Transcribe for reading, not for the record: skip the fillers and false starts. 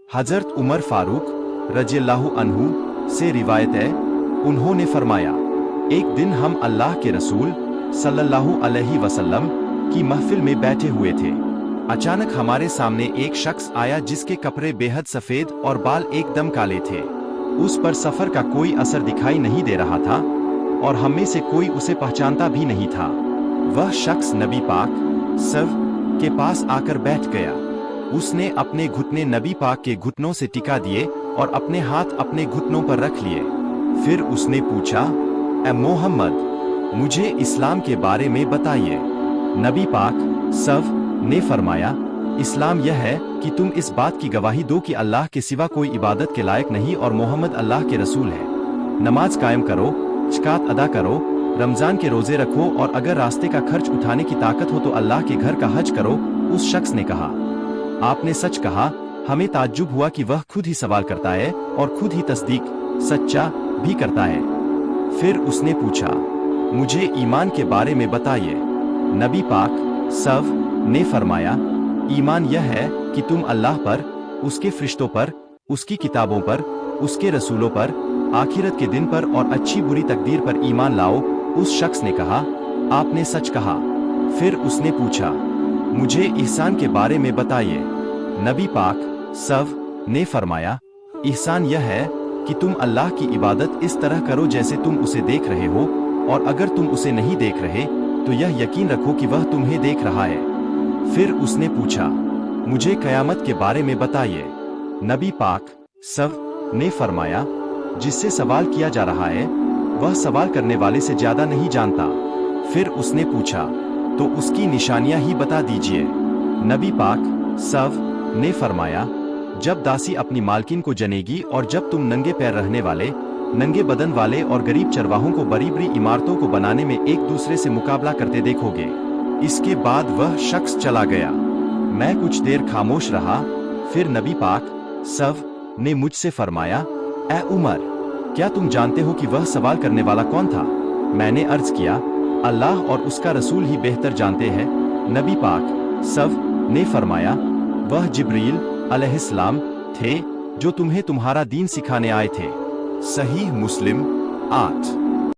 हजरत उमर फारूक रज़ियल्लाहु अन्हु से रिवायत है, उन्होंने फरमाया, एक दिन हम अल्लाह के रसूल सल्लल्लाहु अलैहि वसल्लम की महफिल में बैठे हुए थे। अचानक हमारे सामने एक शख्स आया जिसके कपड़े बेहद सफेद और बाल एकदम काले थे। उस पर सफर का कोई असर दिखाई नहीं दे रहा था और हम में से कोई उसे पहचानता भी नहीं था। वह शख्स नबी पाक सव के पास आकर बैठ गया। उसने अपने घुटने नबी पाक के घुटनों से टिका दिए और अपने हाथ अपने घुटनों पर रख लिए। फिर उसने पूछा, ए मोहम्मद, मुझे इस्लाम के बारे में बताइए। नबी पाक सव ने फरमाया, इस्लाम यह है कि तुम इस बात की गवाही दो कि अल्लाह के सिवा कोई इबादत के लायक नहीं और मोहम्मद अल्लाह के रसूल है। नमाज कायम करो, ज़कात अदा करो, रमजान के रोजे रखो और अगर रास्ते का खर्च उठाने की ताकत हो तो अल्लाह के घर का हज करो। उस शख्स ने कहा, आपने सच कहा। हमें ताज्जुब हुआ कि वह खुद ही सवाल करता है और खुद ही तस्दीक सच्चा भी करता है। फिर उसने पूछा, मुझे ईमान के बारे में बताइए। नबी पाक सव ने फरमाया, ईमान यह है कि तुम अल्लाह पर, उसके फरिश्तों पर, उसकी किताबों पर, उसके रसूलों पर, आखिरत के दिन पर और अच्छी बुरी तकदीर पर ईमान लाओ। उस शख्स ने कहा, आपने सच कहा। फिर उसने पूछा, मुझे ihसान के बारे में बताइए। नबी पाक सव ने फरमाया, ihसान यह है कि तुम अल्लाह की इबादत इस तरह करो जैसे तुम उसे देख रहे हो, और अगर तुम उसे नहीं देख रहे तो यह यकीन रखो कि वह तुम्हें देख रहा है। फिर उसने पूछा, मुझे कयामत के बारे में बताइए। नबी पाक सव ने फरमाया, जिससे सवाल किया जा रहा है वह सवाल करने वाले से ज्यादा नहीं जानता। फिर उसने पूछा, तो उसकी निशानियां ही बता दीजिए। नबी पाक सव ने फरमाया, जब दासी अपनी मालकिन को जनेगी और जब तुम नंगे पैर रहने वाले, नंगे बदन वाले और गरीब चरवाहों को बड़ी बड़ी इमारतों को बनाने में एक दूसरे से मुकाबला करते देखोगे। इसके बाद वह शख्स चला गया। मैं कुछ देर खामोश रहा। फिर नबी पाक सव ने मुझसे फरमाया, ए उमर, क्या तुम जानते हो कि वह सवाल करने वाला कौन था? मैंने अर्ज किया, अल्लाह और उसका रसूल ही बेहतर जानते हैं। नबी पाक सव ने फरमाया, वह जिब्रील अलैहिस्सलाम थे जो तुम्हें तुम्हारा दीन सिखाने आए थे। सहीह मुस्लिम 8।